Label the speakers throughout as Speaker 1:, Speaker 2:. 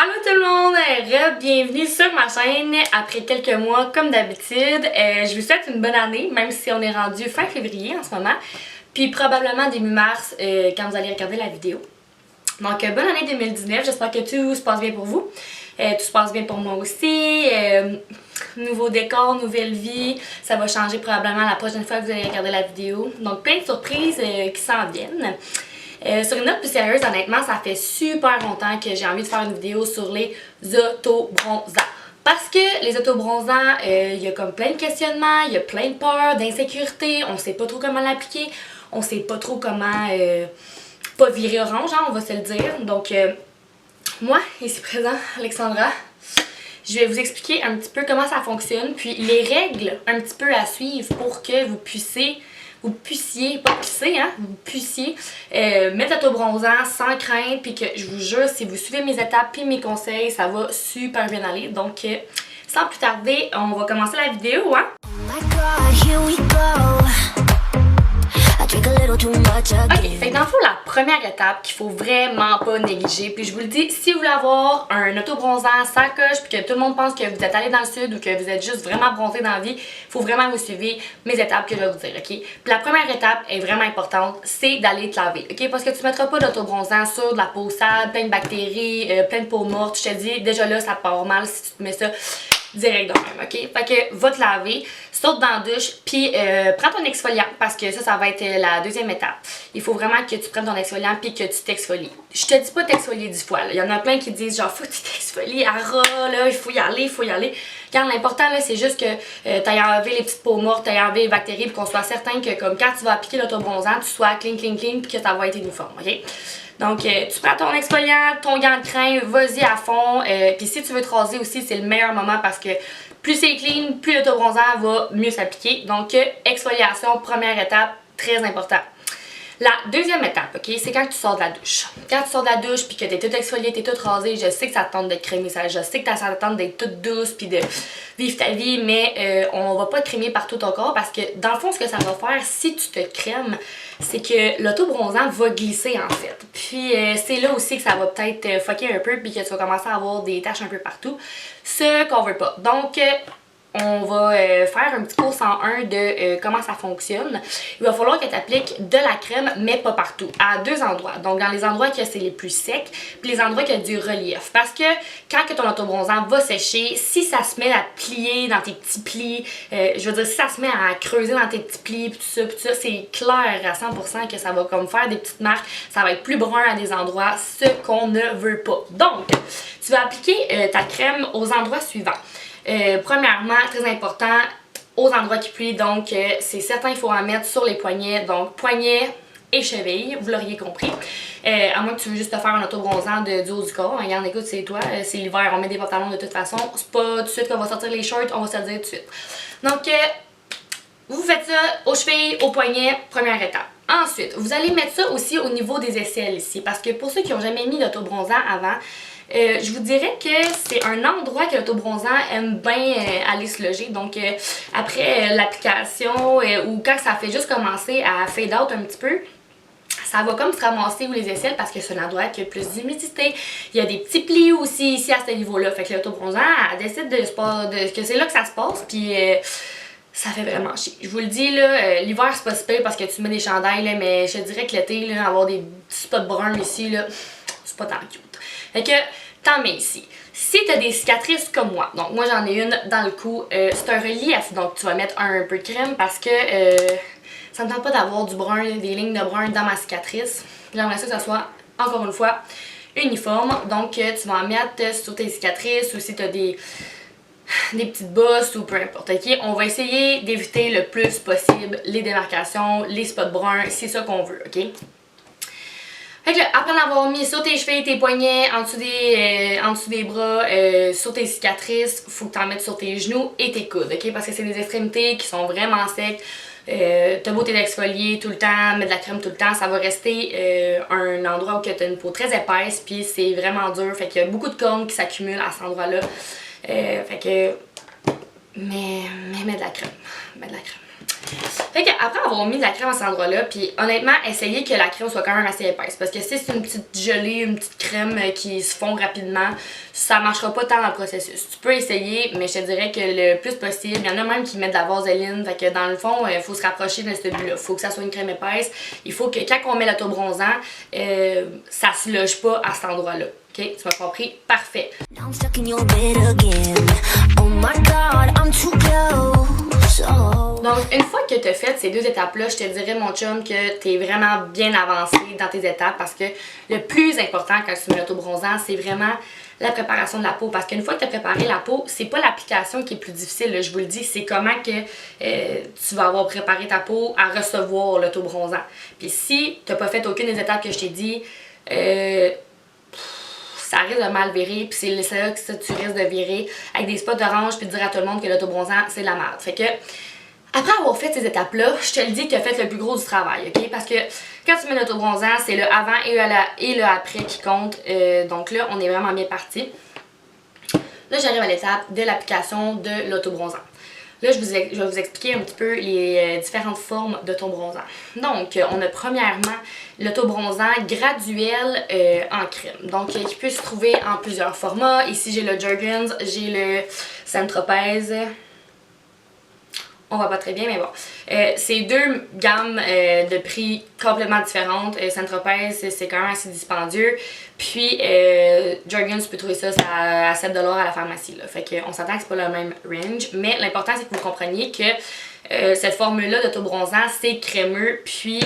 Speaker 1: Allô tout le monde, bienvenue sur ma chaîne après quelques mois comme d'habitude. Je vous souhaite une bonne année, même si on est rendu fin février en ce moment, puis probablement début mars quand vous allez regarder la vidéo. Donc bonne année 2019, j'espère que tout se passe bien pour vous. Tout se passe bien pour moi aussi. Nouveau décor, nouvelle vie, ça va changer probablement la prochaine fois que vous allez regarder la vidéo. Donc plein de surprises qui s'en viennent. Sur une note plus sérieuse, honnêtement, ça fait super longtemps que j'ai envie de faire une vidéo sur les autobronzants. Parce que les autobronzants, il y a comme plein de questionnements, il y a plein de peurs, d'insécurité, on sait pas trop comment l'appliquer, on sait pas trop comment pas virer orange, hein, on va se le dire. Donc, moi, ici présent, Alexandra, je vais vous expliquer un petit peu comment ça fonctionne, puis les règles un petit peu à suivre pour que vous puissiez, mettre l'autobronzant sans crainte, puis que je vous jure, si vous suivez mes étapes puis mes conseils, ça va super bien aller. Donc, sans plus tarder, on va commencer la vidéo, hein? Oh my God, here we go. Ok, fait que dans le fond, la première étape qu'il faut vraiment pas négliger, puis je vous le dis, si vous voulez avoir un autobronzant sans coche, puis que tout le monde pense que vous êtes allé dans le sud ou que vous êtes juste vraiment bronzé dans la vie, il faut vraiment vous suivre mes étapes que je vais vous dire, ok? Puis la première étape est vraiment importante, c'est d'aller te laver, ok? Parce que tu mettras pas d'autobronzant sur de la peau sale, plein de bactéries, plein de peau morte, je te dis, déjà là, ça part mal si tu te mets ça direct dans le même, ok? Fait que va te laver, saute dans la douche, puis prends ton exfoliant parce que ça va être la deuxième étape. Il faut vraiment que tu prennes ton exfoliant puis que tu t'exfolies. Je te dis pas t'exfolier 10 fois, là. Il y en a plein qui disent genre faut que tu t'exfolies à ras, là, il faut y aller, Quand l'important là, c'est juste que t'ailles enlever les petites peaux mortes, t'ailles enlever les bactéries, puis qu'on soit certain que comme quand tu vas appliquer l'autobronzant, tu sois clean, puis que ça va être uniforme, ok? Donc, tu prends ton exfoliant, ton gant de crin, vas-y à fond. Puis si tu veux te raser aussi, c'est le meilleur moment parce que plus c'est clean, plus l'autobronzant va mieux s'appliquer. Donc, exfoliation, première étape, très important. La deuxième étape, ok, c'est quand tu sors de la douche. Quand tu sors de la douche puis que t'es toute exfoliée, t'es toute rasée, je sais que ça te tente de crémer ça, je sais que ça te tente d'être toute douce puis de vivre ta vie, mais on va pas te crémer partout ton corps parce que dans le fond, ce que ça va faire si tu te crèmes, c'est que l'autobronzant va glisser en fait. Puis c'est là aussi que ça va peut-être fucker un peu puis que tu vas commencer à avoir des taches un peu partout. Ce qu'on veut pas. Donc, on va faire un petit cours 101 de comment ça fonctionne. Il va falloir que tu appliques de la crème, mais pas partout, à deux endroits. Donc, dans les endroits que c'est les plus secs, puis les endroits qui ont du relief. Parce que quand que ton autobronzant va sécher, si ça se met à plier dans tes petits plis, je veux dire, si ça se met à creuser dans tes petits plis, puis tout ça, c'est clair à 100% que ça va comme faire des petites marques, ça va être plus brun à des endroits, ce qu'on ne veut pas. Donc, tu vas appliquer ta crème aux endroits suivants. Premièrement, très important, aux endroits qui plient, donc c'est certain qu'il faut en mettre sur les poignets, donc poignets et chevilles, vous l'auriez compris. À moins que tu veux juste te faire un autobronzant du haut du corps. Regarde, écoute, c'est toi, c'est l'hiver, on met des pantalons de toute façon. C'est pas tout de suite qu'on va sortir les shorts, on va se le dire tout de suite. Donc, vous faites ça aux chevilles, aux poignets, première étape. Ensuite, vous allez mettre ça aussi au niveau des aisselles ici, parce que pour ceux qui n'ont jamais mis d'autobronzant avant, je vous dirais que c'est un endroit que l'autobronzant aime bien aller se loger. Donc, après l'application ou quand ça fait juste commencer à fade out un petit peu, ça va comme se ramasser où les aisselles parce que c'est un endroit qui a plus d'humidité. Il y a des petits plis aussi ici à ce niveau-là. Fait que l'autobronzant, elle décide que c'est là que ça se passe. Puis, ça fait vraiment chier. Je vous le dis, là, l'hiver c'est pas si pire parce que tu mets des chandails, là, mais je te dirais que l'été, là, avoir des petits spots bruns ici, là, c'est pas tant cute. Fait que, t'en mets ici. Si t'as des cicatrices comme moi, donc moi j'en ai une dans le cou, c'est un relief, donc tu vas mettre un peu de crème parce que ça me tente pas d'avoir du brun, des lignes de brun dans ma cicatrice. J'aimerais ça que ça soit, encore une fois, uniforme. Donc tu vas en mettre sur tes cicatrices ou si t'as des petites bosses ou peu importe, ok? On va essayer d'éviter le plus possible les démarcations, les spots bruns, c'est ça qu'on veut, ok? Fait que là, après l'avoir mis sur tes chevilles, tes poignets, en dessous des bras, sur tes cicatrices, faut que tu en mettes sur tes genoux et tes coudes, ok? Parce que c'est des extrémités qui sont vraiment secs. T'as beau t'exfolier tout le temps, mettre de la crème tout le temps, ça va rester un endroit où tu as une peau très épaisse, puis c'est vraiment dur. Fait qu'il y a beaucoup de cornes qui s'accumulent à cet endroit-là. Fait que, mais mets de la crème. Mets de la crème. Fait que après avoir mis de la crème à cet endroit-là, puis honnêtement, essayez que la crème soit quand même assez épaisse. Parce que si c'est une petite gelée, une petite crème qui se fond rapidement, ça marchera pas tant dans le processus. Tu peux essayer, mais je te dirais que le plus possible, il y en a même qui mettent de la vaseline. Fait que dans le fond, il faut se rapprocher de ce but-là. Il faut que ça soit une crème épaisse. Il faut que quand on met l'autobronzant, ça se loge pas à cet endroit-là. Ok, tu m'as compris? Parfait. Donc, une fois que tu as fait ces deux étapes-là, je te dirais, mon chum, que tu es vraiment bien avancé dans tes étapes parce que le plus important quand tu mets l'autobronzant, c'est vraiment la préparation de la peau. Parce qu'une fois que tu as préparé la peau, c'est pas l'application qui est plus difficile, là, je vous le dis, c'est comment que tu vas avoir préparé ta peau à recevoir l'autobronzant. Puis si tu n'as pas fait aucune des étapes que je t'ai dit, ça risque de mal virer, puis c'est là que tu risques de virer avec des spots orange puis de dire à tout le monde que l'autobronzant, c'est de la merde. Fait que, après avoir fait ces étapes-là, je te le dis que tu as fait le plus gros du travail, ok? Parce que quand tu mets l'autobronzant, c'est le avant et le après qui compte. Donc là, on est vraiment bien parti. Là, j'arrive à l'étape de l'application de l'autobronzant. Là, je vais vous expliquer un petit peu les différentes formes d'autobronzant. Donc, on a premièrement l'autobronzant graduel en crème. Donc, qui peut se trouver en plusieurs formats. Ici, j'ai le Jergens, j'ai le Saint-Tropez. On va pas très bien, mais bon. C'est deux gammes de prix complètement différentes. Saint-Tropez, c'est quand même assez dispendieux. Puis, Jergens, tu peux trouver ça à 7$ à la pharmacie. Là. Fait qu'on s'entend que c'est pas le même range. Mais l'important, c'est que vous compreniez que cette formule-là d'autobronzant, c'est crémeux. Puis,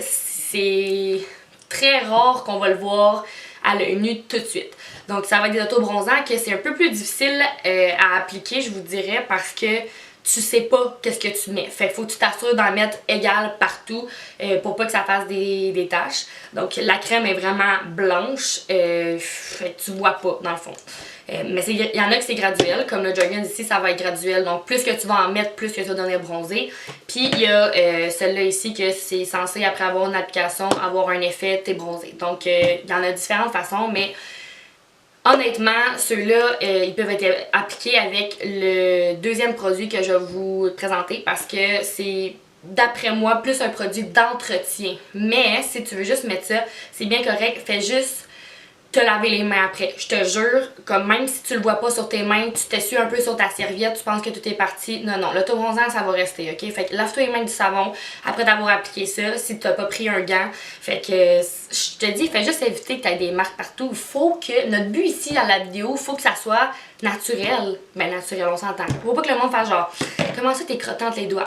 Speaker 1: c'est très rare qu'on va le voir à l'œil nu tout de suite. Donc, ça va être des autobronzants que c'est un peu plus difficile à appliquer, je vous dirais, parce que tu sais pas qu'est-ce que tu mets. Fait qu'il faut que tu t'assures d'en mettre égal partout pour pas que ça fasse des taches. Donc la crème est vraiment blanche, fait que tu vois pas dans le fond. Mais il y en a que c'est graduel, comme le Jergens ici, ça va être graduel. Donc plus que tu vas en mettre, plus que tu vas donner bronzer. Puis il y a celle-là ici que c'est censé, après avoir une application, avoir un effet t'es bronzé. Donc il y en a différentes façons, mais honnêtement, ceux-là, ils peuvent être appliqués avec le deuxième produit que je vais vous présenter parce que c'est, d'après moi, plus un produit d'entretien. Mais si tu veux juste mettre ça, c'est bien correct. Fais juste te laver les mains après. Je te jure, comme même si tu le vois pas sur tes mains, tu t'essuies un peu sur ta serviette, tu penses que tout est parti. Non, non, l'autobronzant, ça va rester, ok? Fait que lave-toi les mains du savon après d'avoir appliqué ça, si tu n'as pas pris un gant. Fait que, je te dis, fais juste éviter que tu aies des marques partout. Il faut que, notre but ici dans la vidéo, il faut que ça soit naturel. Ben, naturel, on s'entend. Faut pas que le monde fasse genre, comment ça t'es crottant entre les doigts?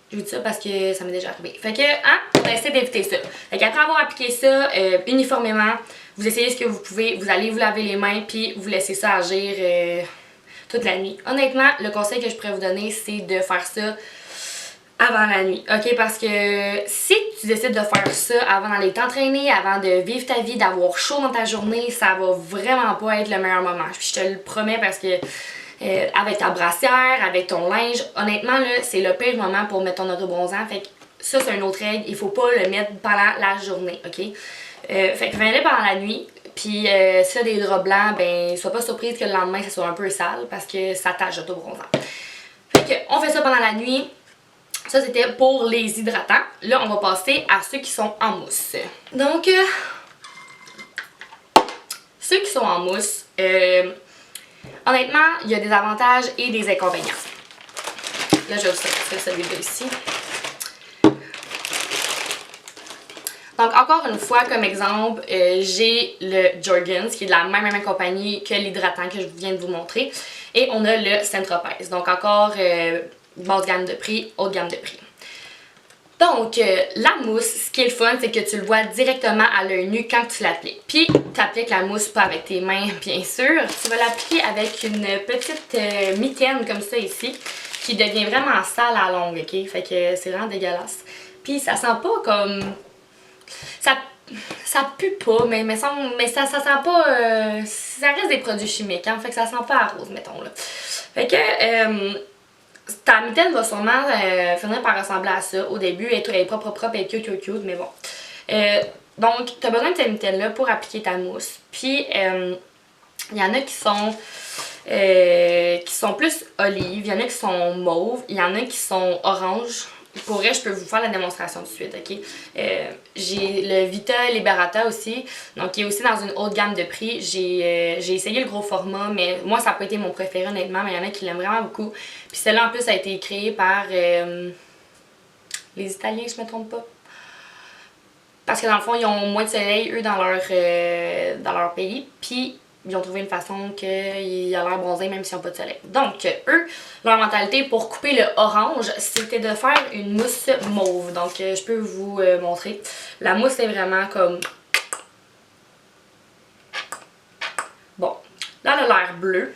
Speaker 1: Je vous dis ça parce que ça m'est déjà arrivé. Fait que, on va essayer d'éviter ça. Fait qu'après avoir appliqué ça uniformément, vous essayez ce que vous pouvez, vous allez vous laver les mains, puis vous laissez ça agir toute la nuit. Honnêtement, le conseil que je pourrais vous donner, c'est de faire ça avant la nuit, ok? Parce que si tu décides de faire ça avant d'aller t'entraîner, avant de vivre ta vie, d'avoir chaud dans ta journée, ça va vraiment pas être le meilleur moment. Puis je te le promets parce que avec ta brassière, avec ton linge, honnêtement là, c'est le pire moment pour mettre ton autobronzant. Fait que ça, c'est une autre règle, il faut pas le mettre pendant la journée, ok? Fait que venez pendant la nuit. Puis si t'as des draps blancs, ben sois pas surprise que le lendemain ça soit un peu sale parce que ça tâche l'autobronzant. Fait que on fait ça pendant la nuit. Ça, c'était pour les hydratants. Là, on va passer à ceux qui sont en mousse. Donc, ceux qui sont en mousse, honnêtement, il y a des avantages et des inconvénients. Là, je vais vous sortir celui-là ici. Donc, encore une fois, comme exemple, j'ai le Jergens, qui est de la même compagnie que l'hydratant que je viens de vous montrer. Et on a le Saint-Tropez. Donc, encore basse gamme de prix, haute gamme de prix. Donc, la mousse, ce qui est le fun, c'est que tu le vois directement à l'œil nu quand tu l'appliques. Puis, tu appliques la mousse pas avec tes mains, bien sûr. Tu vas l'appliquer avec une petite mitaine comme ça ici, qui devient vraiment sale à longue, ok? Fait que c'est vraiment dégueulasse. Puis, ça sent pas comme... Ça pue pas, mais ça sent pas... ça reste des produits chimiques, hein? Fait que ça sent pas à rose, mettons, là. Fait que... ta mitaine va sûrement finir par ressembler à ça. Au début, elle est propre, elle est cute, mais bon. Donc, tu as besoin de cette mitaine-là pour appliquer ta mousse. Puis, il y en a qui sont qui sont plus olives, il y en a qui sont mauves, il y en a qui sont oranges. Pour vrai, je peux vous faire la démonstration tout de suite, ok? J'ai le Vita Liberata aussi, donc qui est aussi dans une haute gamme de prix. J'ai essayé le gros format, mais moi, ça n'a pas été mon préféré honnêtement, mais il y en a qui l'aiment vraiment beaucoup. Puis celle-là, en plus, a été créée par les Italiens, je me trompe pas. Parce que dans le fond, ils ont moins de soleil, eux, dans leur pays. Puis ils ont trouvé une façon qu'il a l'air bronzé même s'ils n'ont pas de soleil. Donc, eux, leur mentalité pour couper le orange, c'était de faire une mousse mauve. Donc, je peux vous montrer. La mousse est vraiment comme... Bon, là, elle a l'air bleu.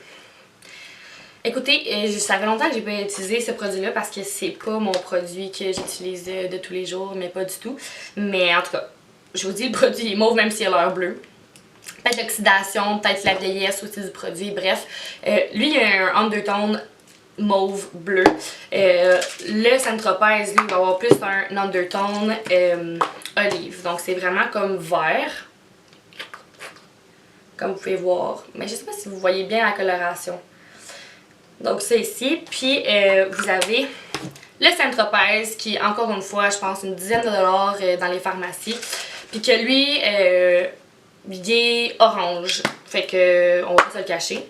Speaker 1: Écoutez, ça fait longtemps que j'ai pas utilisé ce produit-là parce que c'est pas mon produit que j'utilise de tous les jours, mais pas du tout. Mais en tout cas, je vous dis, le produit est mauve même s'il a l'air bleu. Peut-être l'oxydation, peut-être la vieillesse aussi du produit, bref. Lui, il a un undertone mauve bleu. Le Saint-Tropez, lui, il va avoir plus un undertone olive. Donc c'est vraiment comme vert. Comme vous pouvez voir. Mais je sais pas si vous voyez bien la coloration. Donc ça ici. Puis vous avez le Saint-Tropez qui, encore une fois, je pense une dizaine de dollars dans les pharmacies. Puis que lui... il est orange, fait que on va pas se le cacher.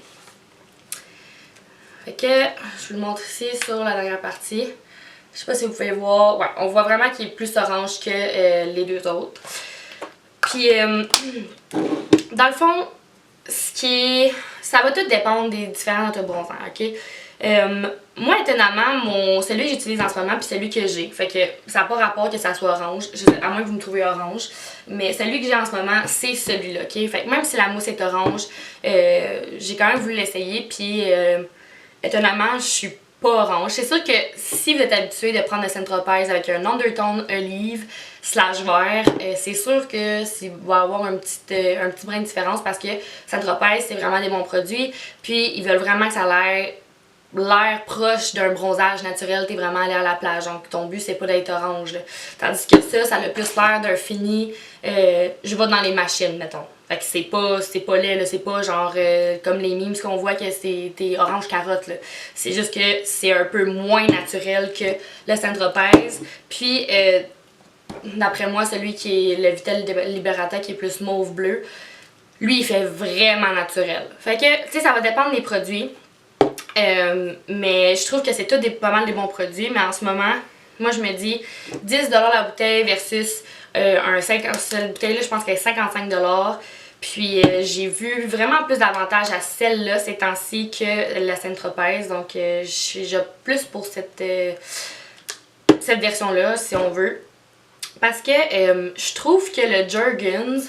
Speaker 1: Fait que je vous le montre ici sur la dernière partie. Je sais pas si vous pouvez voir, ouais, on voit vraiment qu'il est plus orange que les deux autres. Puis dans le fond, ça va tout dépendre des différents autobronzants, ok? Moi, étonnamment, celui que j'utilise en ce moment, puis celui que j'ai, fait que ça n'a pas rapport que ça soit orange, à moins que vous me trouviez orange, mais celui que j'ai en ce moment, c'est celui-là, ok? Fait que même si la mousse est orange, j'ai quand même voulu l'essayer, puis étonnamment, je suis pas orange. C'est sûr que si vous êtes habitué de prendre le Saint-Tropez avec un undertone olive slash vert, c'est sûr que il va y avoir un petit brin de différence parce que Saint-Tropez, c'est vraiment des bons produits, puis ils veulent vraiment que ça ait l'air proche d'un bronzage naturel, t'es vraiment allé à la plage, donc ton but c'est pas d'être orange là. Tandis que ça a le plus l'air d'un fini je vais dans les machines mettons. Fait que c'est pas laid là, c'est pas genre comme les memes qu'on voit que t'es orange carotte là. C'est juste que c'est un peu moins naturel que le Saint-Tropez. Puis d'après moi, celui qui est le Vita Liberata qui est plus mauve bleu, lui il fait vraiment naturel. Fait que tu sais ça va dépendre des produits. Mais je trouve que c'est tout pas mal des bons produits, mais en ce moment, moi je me dis 10$ la bouteille versus cette bouteille-là, je pense qu'elle est 55$. Puis j'ai vu vraiment plus d'avantages à celle-là ces temps-ci que la Saint-Tropez, donc j'ai plus pour cette version-là, si on veut. Parce que je trouve que le Jergens,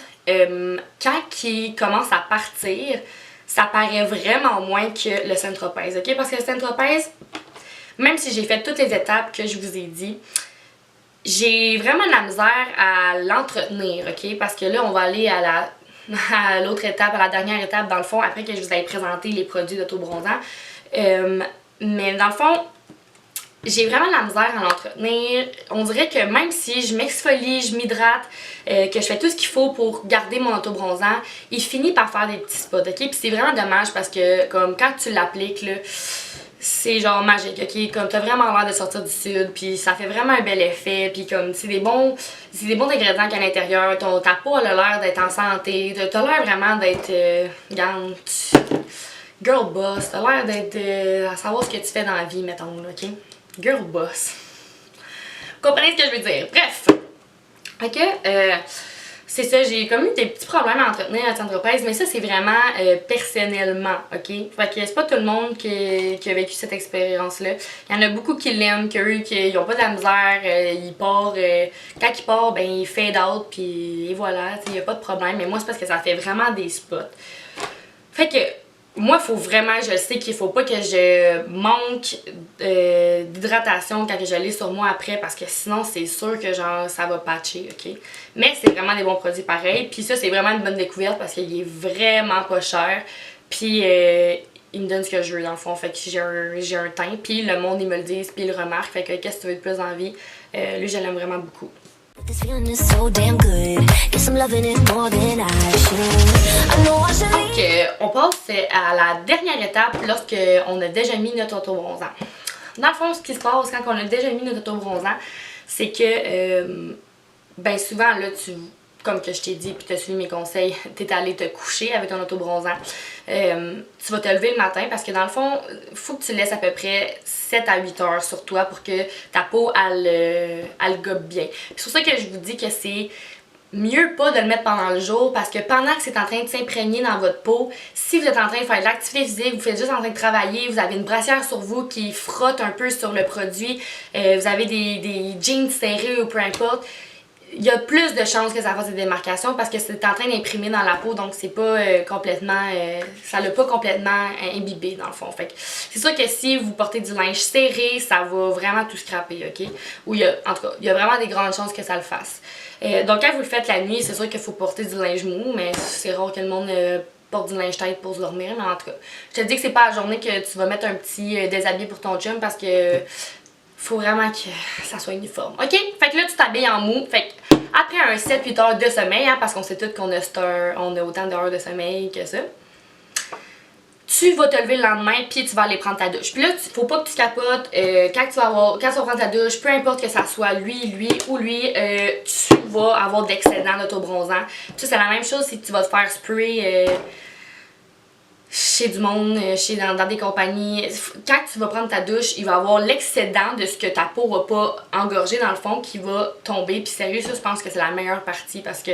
Speaker 1: quand il commence à partir, ça paraît vraiment moins que le Saint-Tropez, ok? Parce que le Saint-Tropez, même si j'ai fait toutes les étapes que je vous ai dit, j'ai vraiment de la misère à l'entretenir, ok? Parce que là, on va aller à l'autre étape, à la dernière étape, dans le fond, après que je vous ai présenté les produits d'autobronzant. Mais dans le fond, j'ai vraiment de la misère à l'entretenir. On dirait que même si je m'exfolie, je m'hydrate, que je fais tout ce qu'il faut pour garder mon autobronzant, il finit par faire des petits spots, ok? Puis c'est vraiment dommage parce que comme quand tu l'appliques, là, c'est genre magique, ok? Comme t'as vraiment l'air de sortir du sud, puis ça fait vraiment un bel effet, puis comme c'est des bons ingrédients qu'il y a à l'intérieur, ta peau a l'air d'être en santé, t'as l'air vraiment d'être, girl boss, t'as l'air d'être, à savoir ce que tu fais dans la vie, mettons, là, ok? Girl boss. Vous comprenez ce que je veux dire? Bref. Ok, c'est ça, j'ai comme eu des petits problèmes à entretenir la Saint-Tropez, mais ça c'est vraiment personnellement, ok? Fait que c'est pas tout le monde qui a vécu cette expérience-là. Il y en a beaucoup qui l'aiment, qui n'ont pas de la misère, quand il part, ben il fade out, puis voilà, il n'y a pas de problème. Mais moi c'est parce que ça fait vraiment des spots. Fait que moi, faut vraiment, je sais qu'il faut pas que je manque d'hydratation quand je l'ai sur moi après parce que sinon, c'est sûr que genre ça va patcher, ok? Mais c'est vraiment des bons produits pareils. Puis ça, c'est vraiment une bonne découverte parce qu'il est vraiment pas cher. Puis il me donne ce que je veux dans le fond. Fait que j'ai un teint. Puis le monde, ils me le disent, puis ils le remarquent. Fait que qu'est-ce que tu veux de plus en vie? Lui, je l'aime vraiment beaucoup. Donc, on passe à la dernière étape lorsqu'on a déjà mis notre autobronzant. Dans le fond, ce qui se passe quand on a déjà mis notre autobronzant, c'est que ben souvent, là, comme que je t'ai dit, puis tu as suivi mes conseils, tu es allé te coucher avec ton autobronzant. Tu vas te lever le matin parce que dans le fond, il faut que tu laisses à peu près 7 à 8 heures sur toi pour que ta peau, elle gobe bien. C'est pour ça que je vous dis que c'est mieux pas de le mettre pendant le jour parce que pendant que c'est en train de s'imprégner dans votre peau, si vous êtes en train de faire de l'activité physique, vous êtes juste en train de travailler, vous avez une brassière sur vous qui frotte un peu sur le produit, vous avez des jeans serrés ou peu importe, il y a plus de chances que ça fasse des démarcations parce que c'est en train d'imprimer dans la peau, donc c'est pas complètement, ça l'a pas complètement imbibé dans le fond. Fait que c'est sûr que si vous portez du linge serré, ça va vraiment tout scraper, ok? Ou en tout cas, il y a vraiment des grandes chances que ça le fasse. Donc quand vous le faites la nuit, c'est sûr qu'il faut porter du linge mou, mais c'est rare que le monde porte du linge tête pour se dormir, mais en tout cas, je te dis que c'est pas la journée que tu vas mettre un petit déshabillé pour ton chum parce que faut vraiment que ça soit uniforme. OK? Fait que là, tu t'habilles en mou. Fait que après un 7-8 heures de sommeil, hein, parce qu'on sait tous qu'on a autant d'heures de sommeil que ça, tu vas te lever le lendemain puis tu vas aller prendre ta douche. Puis là, faut pas que tu capotes. Quand tu vas prendre ta douche, peu importe que ça soit lui ou lui, tu vas avoir d'excédent d'autobronzant. Puis c'est la même chose si tu vas te faire spray chez du monde, dans des compagnies. Quand tu vas prendre ta douche, il va y avoir l'excédent de ce que ta peau va pas engorger dans le fond qui va tomber. Puis sérieux, ça, je pense que c'est la meilleure partie parce que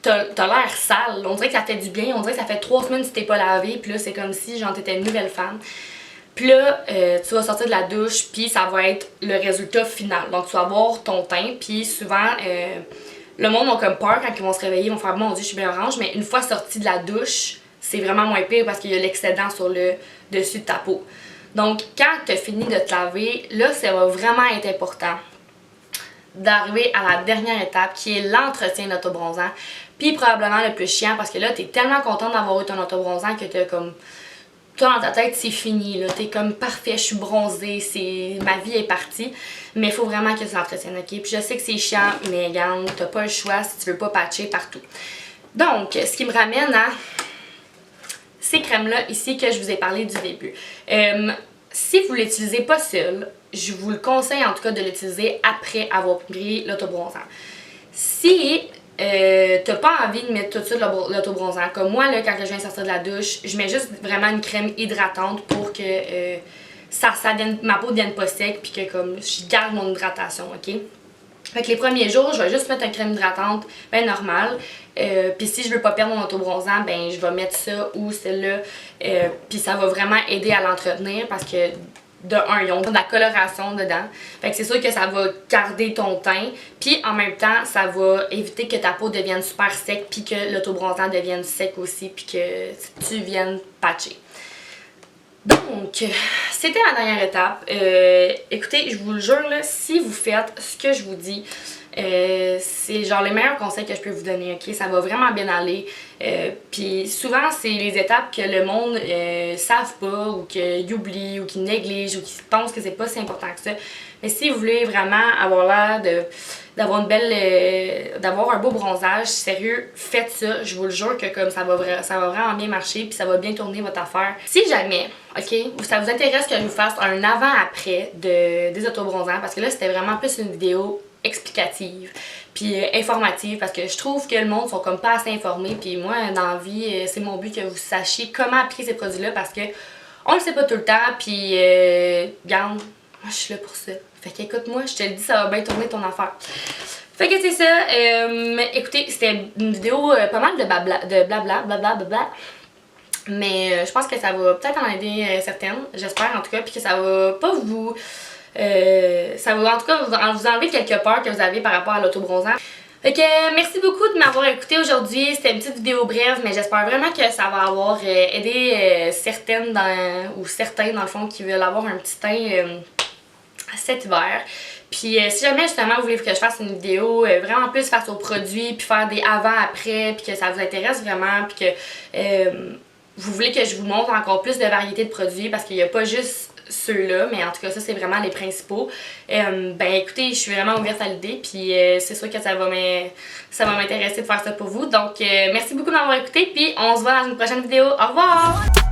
Speaker 1: t'as l'air sale. On dirait que ça fait du bien. On dirait que ça fait 3 semaines que tu t'es pas lavé. Puis là, c'est comme si genre t'étais une nouvelle femme. Puis là, tu vas sortir de la douche, puis ça va être le résultat final. Donc, tu vas voir ton teint, puis souvent, le monde a comme peur quand ils vont se réveiller, ils vont faire « Mon Dieu, je suis bien orange », mais une fois sorti de la douche, c'est vraiment moins pire parce qu'il y a l'excédent sur le dessus de ta peau. Donc, quand tu as fini de te laver, là, ça va vraiment être important d'arriver à la dernière étape qui est l'entretien d'autobronzant. Puis probablement le plus chiant parce que là, tu es tellement contente d'avoir eu ton autobronzant que tu as comme... Toi, dans ta tête, c'est fini, là. T'es comme parfait, je suis bronzée, ma vie est partie. Mais il faut vraiment que tu l'entretiennes, ok? Puis je sais que c'est chiant, mais regarde, t'as pas le choix si tu veux pas patcher partout. Donc, ce qui me ramène à ces crèmes-là ici que je vous ai parlé du début. Si vous ne l'utilisez pas seul, je vous le conseille en tout cas de l'utiliser après avoir pris l'autobronzant. Si t'as pas envie de mettre tout de suite l'autobronzant, comme moi là, quand je viens sortir de la douche, je mets juste vraiment une crème hydratante pour que ma peau ne devienne pas sec puis que comme je garde mon hydratation, ok? Fait que les premiers jours, je vais juste mettre une crème hydratante ben normale. Puis si je veux pas perdre mon autobronzant, ben je vais mettre ça ou celle-là. Puis ça va vraiment aider à l'entretenir parce que de un, ils ont de la coloration dedans. Fait que c'est sûr que ça va garder ton teint. Puis en même temps, ça va éviter que ta peau devienne super sec puis que l'autobronzant devienne sec aussi puis que tu viennes patcher. Donc, c'était ma dernière étape. Écoutez, je vous le jure, là, si vous faites ce que je vous dis, c'est genre les meilleurs conseils que je peux vous donner, ok? Ça va vraiment bien aller. Puis souvent, c'est les étapes que le monde savent pas ou qu'ils oublient ou qu'ils négligent ou qu'ils pensent que c'est pas si important que ça. Mais si vous voulez vraiment avoir l'air d'avoir un beau bronzage, sérieux, faites ça. Je vous le jure que comme ça va vraiment bien marcher puis ça va bien tourner votre affaire. Si jamais, ok, ça vous intéresse que je vous fasse un avant-après des autobronzants, parce que là c'était vraiment plus une vidéo explicative puis informative parce que je trouve que le monde sont comme pas assez informés puis moi dans la vie c'est mon but que vous sachiez comment appliquer ces produits là parce que on le sait pas tout le temps puis regarde, moi je suis là pour ça. Fait qu'écoute-moi, je te le dis, ça va bien tourner ton affaire. Fait que c'est ça. Écoutez, c'était une vidéo pas mal de blabla. Mais je pense que ça va peut-être en aider certaines, j'espère en tout cas, puis que ça va pas vous... ça va en tout cas vous enlever quelques peurs que vous avez par rapport à l'autobronzant. Fait que merci beaucoup de m'avoir écouté aujourd'hui. C'était une petite vidéo brève, mais j'espère vraiment que ça va avoir aidé certaines ou certains dans le fond qui veulent avoir un petit teint cet hiver. Puis si jamais justement vous voulez que je fasse une vidéo vraiment plus face aux produits, puis faire des avant-après, puis que ça vous intéresse vraiment, puis que vous voulez que je vous montre encore plus de variétés de produits, parce qu'il n'y a pas juste ceux-là, mais en tout cas ça c'est vraiment les principaux. Ben écoutez, je suis vraiment ouverte à l'idée, puis c'est sûr que ça va m'intéresser de faire ça pour vous. Donc merci beaucoup de m'avoir écouté, puis on se voit dans une prochaine vidéo. Au revoir!